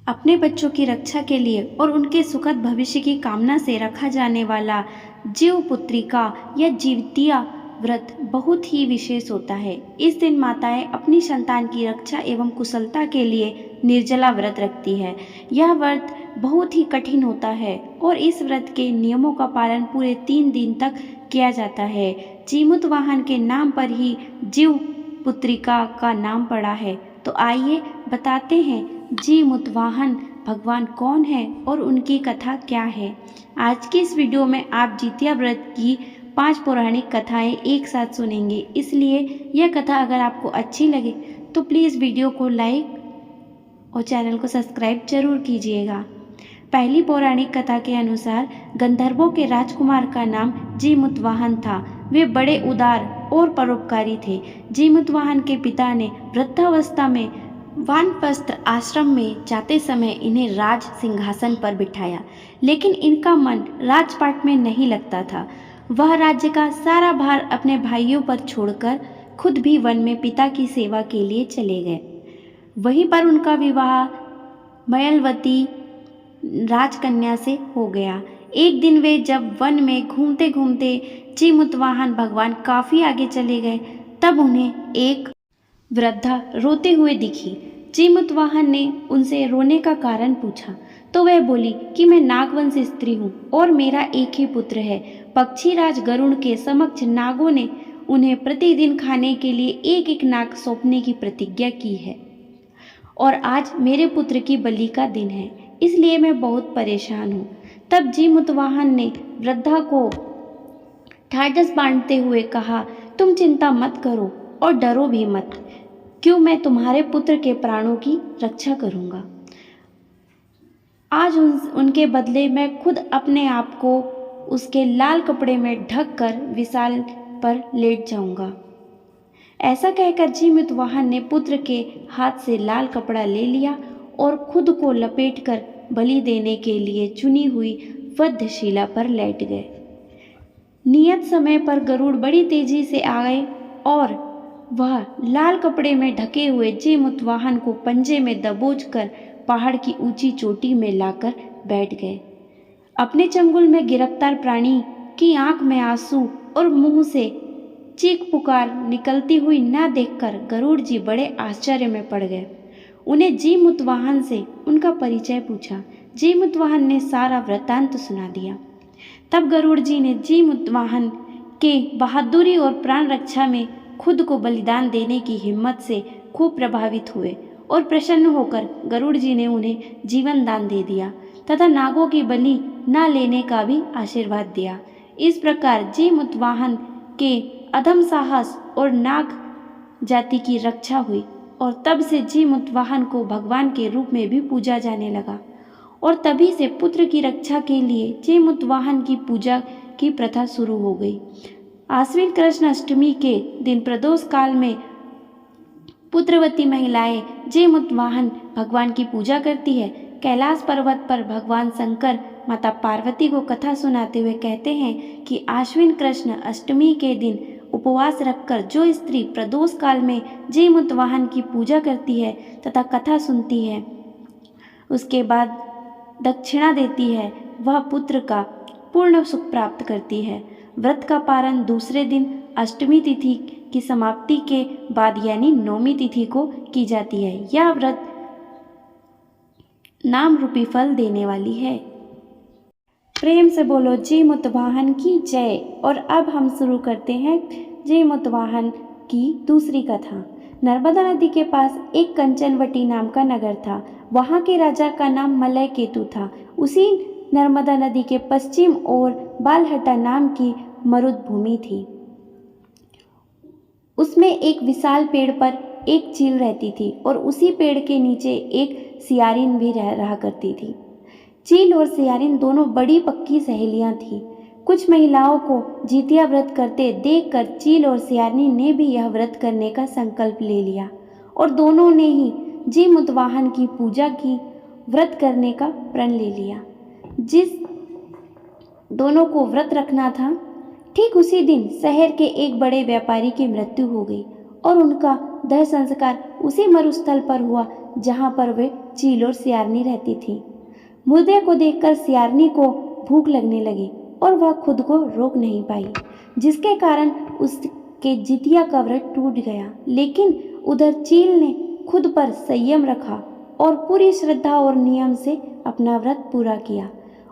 अपने बच्चों की रक्षा के लिए और उनके सुखद भविष्य की कामना से रखा जाने वाला जीवपुत्रिका या जीवतिया व्रत बहुत ही विशेष होता है। इस दिन माताएं अपनी संतान की रक्षा एवं कुशलता के लिए निर्जला व्रत रखती है। यह व्रत बहुत ही कठिन होता है और इस व्रत के नियमों का पालन पूरे 3 दिन तक किया जाता है। जीमूतवाहन के नाम पर ही जीवपुत्रिका का नाम पड़ा है। तो आइए बताते हैं जीमूतवाहन भगवान कौन है और उनकी कथा क्या है। आज की इस वीडियो में आप जितिया व्रत की 5 पौराणिक कथाएं एक साथ सुनेंगे, इसलिए यह कथा अगर आपको अच्छी लगे तो प्लीज़ वीडियो को लाइक और चैनल को सब्सक्राइब जरूर कीजिएगा। पहली पौराणिक कथा के अनुसार गंधर्वों के राजकुमार का नाम जीमूतवाहन था। वे बड़े उदार और परोपकारी थे। जीमूतवाहन के पिता ने वृद्धावस्था में वानप्रस्थ आश्रम में जाते समय इन्हें राज सिंहासन पर बिठाया, लेकिन इनका मन राजपाट में नहीं लगता था। वह राज्य का सारा भार अपने भाइयों पर छोड़कर खुद भी वन में पिता की सेवा के लिए चले गए। वहीं पर उनका विवाह मयलवती राजकन्या से हो गया। एक दिन वे जब वन में घूमते घूमते जीमूतवाहन भगवान काफी आगे चले गए, तब उन्हें एक वृद्धा रोते हुए दिखी। जीमूतवाहन ने उनसे रोने का कारण पूछा तो वह बोली कि मैं नागवंश स्त्री हूँ और मेरा एक ही पुत्र है। पक्षीराज गरुड़ के समक्ष नागों ने उन्हें प्रतिदिन खाने के लिए एक एक नाग सौंपने की प्रतिज्ञा की है और आज मेरे पुत्र की बलि का दिन है, इसलिए मैं बहुत परेशान हूँ। तब जीमूतवाहन ने वृद्धा को ढाढ़स बांधते हुए कहा, तुम चिंता मत करो और डरो भी मत, क्यों मैं तुम्हारे पुत्र के प्राणों की रक्षा करूंगा। आज उनके बदले मैं खुद अपने आप को उसके लाल कपड़े में ढक कर विशाल पर लेट जाऊंगा। ऐसा कहकर जीमूतवाहन ने पुत्र के हाथ से लाल कपड़ा ले लिया और खुद को लपेटकर बलि देने के लिए चुनी हुई वधशिला पर लेट गए। नियत समय पर गरुड़ बड़ी तेजी से आए और वह लाल कपड़े में ढके हुए जीमूतवाहन को पंजे में दबोचकर पहाड़ की ऊंची चोटी में लाकर बैठ गए। अपने चंगुल में गिरफ्तार प्राणी की आंख में आंसू और मुंह से चीख पुकार निकलती हुई न देखकर गरुड़ जी बड़े आश्चर्य में पड़ गए। उन्हें जीमूतवाहन से उनका परिचय पूछा। जीमूतवाहन ने सारा वृत्तांत सुना दिया। तब गरुड़ जी ने जीमूतवाहन के बहादुरी और प्राण रक्षा में खुद को बलिदान देने की हिम्मत से खूब प्रभावित हुए और प्रसन्न होकर गरुड़ जी ने उन्हें जीवन दान दे दिया तथा नागों की बलि न लेने का भी आशीर्वाद दिया। इस प्रकार जीमूतवाहन के अधम साहस और नाग जाति की रक्षा हुई और तब से जीमूतवाहन को भगवान के रूप में भी पूजा जाने लगा और तभी से पुत्र की रक्षा के लिए जीमूतवाहन की पूजा की प्रथा शुरू हो गई। आश्विन कृष्ण अष्टमी के दिन प्रदोष काल में पुत्रवती महिलाएं जीमूतवाहन भगवान की पूजा करती है। कैलाश पर्वत पर भगवान शंकर माता पार्वती को कथा सुनाते हुए कहते हैं कि आश्विन कृष्ण अष्टमी के दिन उपवास रखकर जो स्त्री प्रदोष काल में जीमूतवाहन की पूजा करती है तथा कथा सुनती है, उसके बाद दक्षिणा देती है, वह पुत्र का पूर्ण सुख प्राप्त करती है। व्रत का पारण दूसरे दिन अष्टमी तिथि की समाप्ति के बाद यानी नौमी तिथि को की जाती है। यह व्रत नाम रूपी फल देने वाली है। प्रेम से बोलो जीमूतवाहन की जय। और अब हम शुरू करते हैं जीमूतवाहन की दूसरी कथा। नर्मदा नदी के पास एक कंचनवटी नाम का नगर था। वहाँ के राजा का नाम मलयकेतु था। उसी नर्मदा नदी के पश्चिम ओर बालहटा नाम की मरुभूमि थी। उसमें एक विशाल पेड़ पर एक चील रहती थी और उसी पेड़ के नीचे एक सियारिन भी रहा करती थी। चील और सियारिन दोनों बड़ी पक्की सहेलियां थीं। कुछ महिलाओं को जितिया व्रत करते देखकर चील और सियारिन ने भी यह व्रत करने का संकल्प ले लिया और दोनों ने ही जीमूतवाहन की पूजा की व्रत करने का प्रण ले लिया। जिस दोनों को व्रत रखना था, ठीक उसी दिन शहर के एक बड़े व्यापारी की मृत्यु हो गई और उनका दाह संस्कार उसी मरुस्थल पर हुआ जहाँ पर वे चील और सियारनी रहती थी। मुर्दे को देखकर सियारनी को भूख लगने लगी और वह खुद को रोक नहीं पाई, जिसके कारण उसके जितिया का व्रत टूट गया। लेकिन उधर चील ने खुद पर संयम रखा और पूरी श्रद्धा और नियम से अपना व्रत पूरा किया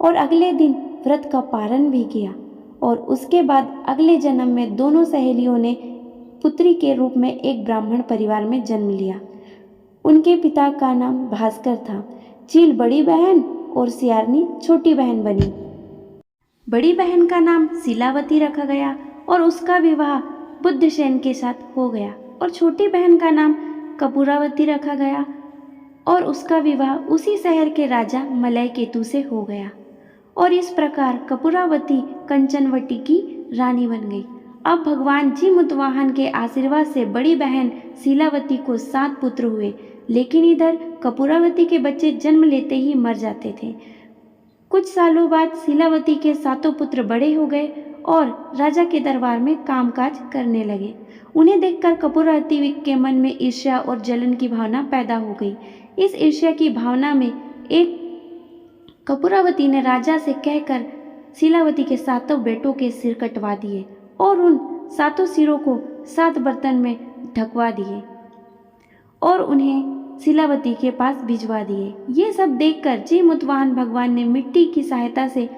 और अगले दिन व्रत का पारण भी किया। और उसके बाद अगले जन्म में दोनों सहेलियों ने पुत्री के रूप में एक ब्राह्मण परिवार में जन्म लिया। उनके पिता का नाम भास्कर था। चील बड़ी बहन और सियारनी छोटी बहन बनी। बड़ी बहन का नाम शीलावती रखा गया और उसका विवाह बुद्धसेन के साथ हो गया। और छोटी बहन का नाम कपूरावती रखा गया और उसका विवाह उसी शहर के राजा मलय केतु से हो गया। और इस प्रकार कपूरावती कंचनवटी की रानी बन गई। अब भगवान जीमुतवाहन के आशीर्वाद से बड़ी बहन शीलावती को 7 पुत्र हुए, लेकिन इधर कपूरावती के बच्चे जन्म लेते ही मर जाते थे। कुछ सालों बाद शीलावती के 7 पुत्र बड़े हो गए और राजा के दरबार में कामकाज करने लगे। उन्हें देखकर कपूरावती के मन में ईर्ष्या और जलन की भावना पैदा हो गई। इस ईर्ष्या की भावना में एक कपूरावती ने राजा से कहकर शीलावती के 7 बेटों के सिर कटवा दिए और उन 7 सिरों को 7 बर्तन में ढकवा दिए और उन्हें शीलावती के पास भिजवा दिए। ये सब देखकर जीमुतवाहन भगवान ने मिट्टी की सहायता से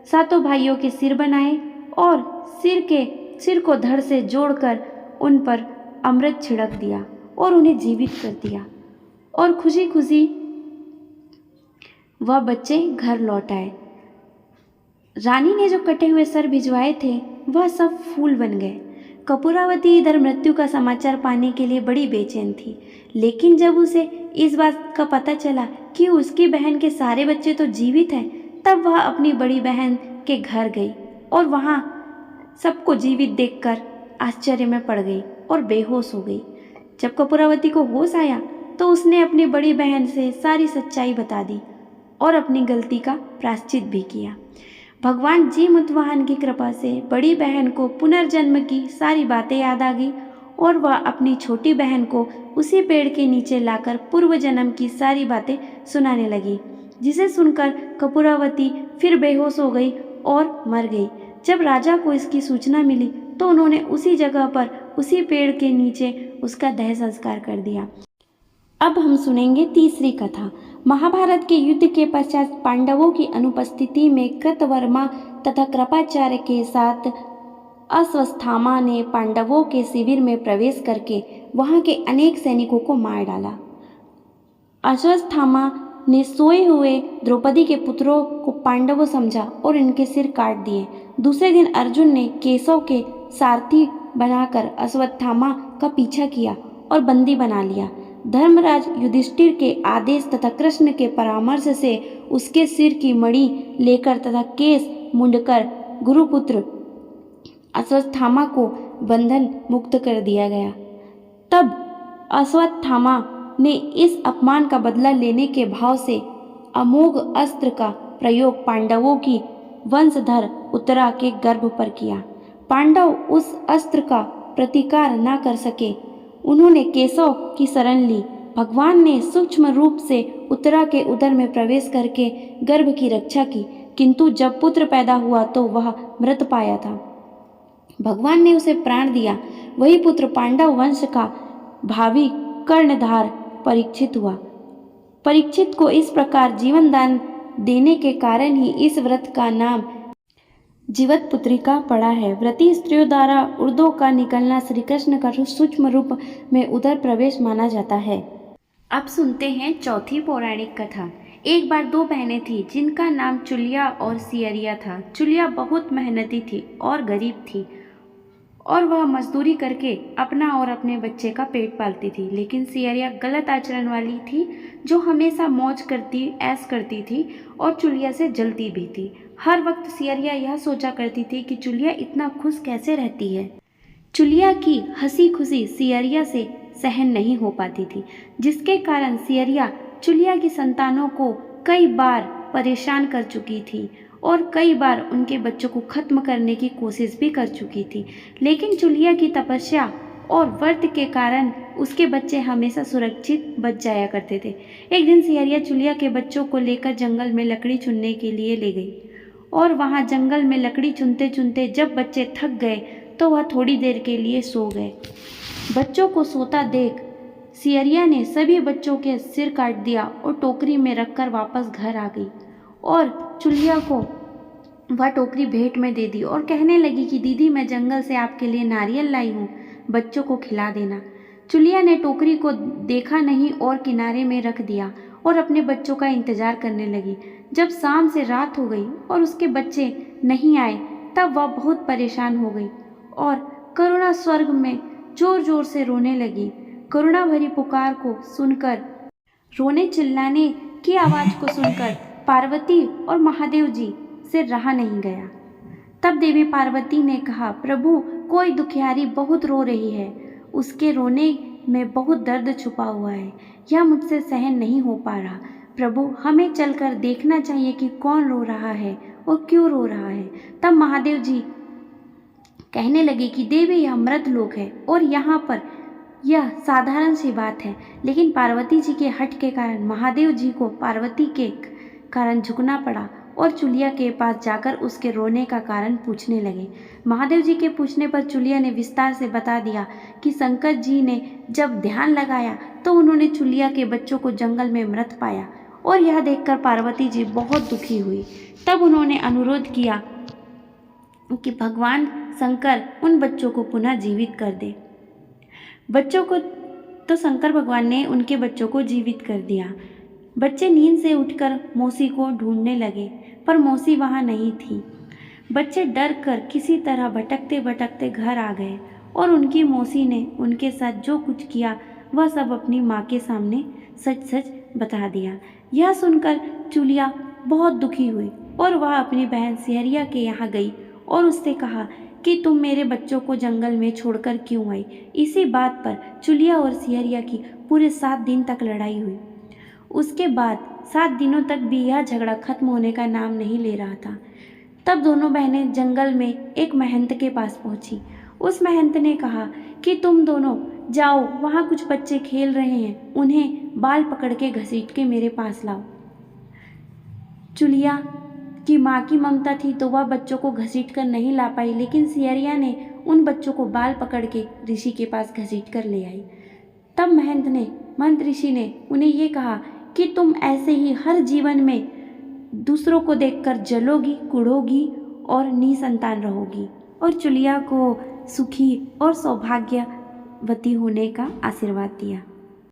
7 भाइयों के सिर बनाए और सिर को धड़ से जोड़कर उन पर अमृत छिड़क दिया और उन्हें जीवित कर दिया। और खुशी खुशी वह बच्चे घर लौट आए। रानी ने जो कटे हुए सर भिजवाए थे वह सब फूल बन गए। कपूरावती इधर मृत्यु का समाचार पाने के लिए बड़ी बेचैन थी, लेकिन जब उसे इस बात का पता चला कि उसकी बहन के सारे बच्चे तो जीवित हैं, तब वह अपनी बड़ी बहन के घर गई और वहाँ सबको जीवित देखकर आश्चर्य में पड़ गई और बेहोश हो गई। जब कपूरावती को होश आया तो उसने अपनी बड़ी बहन से सारी सच्चाई बता दी और अपनी गलती का प्रायश्चित भी किया। भगवान जीमुतवाहन की कृपा से बड़ी बहन को पुनर्जन्म की सारी बातें याद आ गई और वह अपनी छोटी बहन को उसी पेड़ के नीचे लाकर पूर्व जन्म की सारी बातें सुनाने लगी, जिसे सुनकर कपूरावती फिर बेहोश हो गई और मर गई। जब राजा को इसकी सूचना मिली तो उन्होंने उसी जगह पर उसी पेड़ के नीचे उसका देह संस्कार कर दिया। अब हम सुनेंगे तीसरी कथा। महाभारत के युद्ध के पश्चात पांडवों की अनुपस्थिति में कृतवर्मा तथा कृपाचार्य के साथ अश्वत्थामा ने पांडवों के शिविर में प्रवेश करके वहां के अनेक सैनिकों को मार डाला। अश्वत्थामा ने सोए हुए द्रौपदी के पुत्रों को पांडवों समझा और इनके सिर काट दिए। दूसरे दिन अर्जुन ने केशव के सारथी बनाकर अश्वत्थामा का पीछा किया और बंदी बना लिया। धर्मराज युधिष्ठिर के आदेश तथा कृष्ण के परामर्श से उसके सिर की मणि लेकर तथा केस मुंडकर गुरुपुत्र अश्वत्थामा को बंधन मुक्त कर दिया गया। तब अश्वत्थामा ने इस अपमान का बदला लेने के भाव से अमोघ अस्त्र का प्रयोग पांडवों की वंशधर उत्तरा के गर्भ पर किया। पांडव उस अस्त्र का प्रतिकार न कर सके। उन्होंने केशव की शरण ली। भगवान ने सूक्ष्म रूप से उत्तरा के उदर में प्रवेश करके गर्भ की रक्षा की, किंतु जब पुत्र पैदा हुआ तो वह मृत पाया था। भगवान ने उसे प्राण दिया। वही पुत्र पांडव वंश का भावी कर्णधार परीक्षित हुआ। परीक्षित को इस प्रकार जीवन दान देने के कारण ही इस व्रत का नाम जीवत पुत्रिका पड़ा है। व्रती स्त्रियों द्वारा उर्दों का निकलना श्री कृष्ण का सूक्ष्म रूप में उदर प्रवेश माना जाता है। अब सुनते हैं चौथी पौराणिक कथा। एक बार 2 बहनें थीं जिनका नाम चुलिया और सियरिया था। चुलिया बहुत मेहनती थी और गरीब थी और वह मजदूरी करके अपना और अपने बच्चे का पेट पालती थी। लेकिन सियरिया गलत आचरण वाली थी, जो हमेशा मौज करती ऐश करती थी और चुलिया से जलती भी थी। हर वक्त सियरिया यह सोचा करती थी कि चुलिया इतना खुश कैसे रहती है। चुलिया की हंसी खुशी सियरिया से सहन नहीं हो पाती थी, जिसके कारण सियरिया चुलिया की संतानों को कई बार परेशान कर चुकी थी और कई बार उनके बच्चों को खत्म करने की कोशिश भी कर चुकी थी। लेकिन चुलिया की तपस्या और व्रत के कारण उसके बच्चे हमेशा सुरक्षित बच जाया करते थे। एक दिन सियरिया चुलिया के बच्चों को लेकर जंगल में लकड़ी चुनने के लिए ले गई और वहाँ जंगल में लकड़ी चुनते चुनते जब बच्चे थक गए तो वह थोड़ी देर के लिए सो गए। बच्चों को सोता देख सियरिया ने सभी बच्चों के सिर काट दिया और टोकरी में रखकर वापस घर आ गई और चुलिया को वह टोकरी भेंट में दे दी और कहने लगी कि दीदी, मैं जंगल से आपके लिए नारियल लाई हूँ, बच्चों को खिला देना। चुलिया ने टोकरी को देखा नहीं और किनारे में रख दिया और अपने बच्चों का इंतजार करने लगी। जब शाम से रात हो गई और उसके बच्चे नहीं आए तब वह बहुत परेशान हो गई और करुणा स्वर्ग में जोर जोर से रोने लगी। करुणा भरी पुकार को सुनकर, रोने चिल्लाने की आवाज़ को सुनकर पार्वती और महादेव जी से रहा नहीं गया। तब देवी पार्वती ने कहा, प्रभु, कोई दुखियारी बहुत रो रही है, उसके रोने में बहुत दर्द छुपा हुआ है, यह मुझसे सहन नहीं हो पा रहा। प्रभु, हमें चलकर देखना चाहिए कि कौन रो रहा है और क्यों रो रहा है। तब महादेव जी कहने लगे कि देवी, यह मृत लोक है और यहाँ पर यह साधारण सी बात है, लेकिन पार्वती जी के हट के कारण महादेव जी को पार्वती के कारण झुकना पड़ा और चुलिया के पास जाकर उसके रोने का कारण पूछने लगे। महादेव जी के पूछने पर चुलिया ने विस्तार से बता दिया कि शंकर जी ने जब ध्यान लगाया तो उन्होंने चुलिया के बच्चों को जंगल में मृत पाया और यह देखकर पार्वती जी बहुत दुखी हुई। तब उन्होंने अनुरोध किया कि भगवान शंकर उन बच्चों को पुनः जीवित कर दे। बच्चों को तो शंकर भगवान ने उनके बच्चों को जीवित कर दिया। बच्चे नींद से उठकर मौसी को ढूंढने लगे पर मौसी वहाँ नहीं थी। बच्चे डर कर किसी तरह भटकते भटकते घर आ गए और उनकी मौसी ने उनके साथ जो कुछ किया वह सब अपनी माँ के सामने सच सच बता दिया। यह सुनकर चुलिया बहुत दुखी हुई और वह अपनी बहन सियरिया के यहाँ गई और उससे कहा कि तुम मेरे बच्चों को जंगल में छोड़कर क्यों आई। इसी बात पर चुलिया और सियरिया की पूरे 7 दिन तक लड़ाई हुई। उसके बाद 7 दिनों तक भी यह झगड़ा खत्म होने का नाम नहीं ले रहा था। तब दोनों बहनें जंगल में एक महंत के पास पहुंची। उस महंत ने कहा कि तुम दोनों जाओ, वहाँ कुछ बच्चे खेल रहे हैं, उन्हें बाल पकड़ के घसीट के मेरे पास लाओ। चुलिया की माँ की ममता थी तो वह बच्चों को घसीट कर नहीं ला पाई, लेकिन सियरिया ने उन बच्चों को बाल पकड़ के ऋषि के पास घसीट कर ले आई। तब महंत ऋषि ने उन्हें ये कहा कि तुम ऐसे ही हर जीवन में दूसरों को देखकर जलोगी, कुढ़ोगी और निसंतान रहोगी, और चुलिया को सुखी और सौभाग्यवती होने का आशीर्वाद दिया।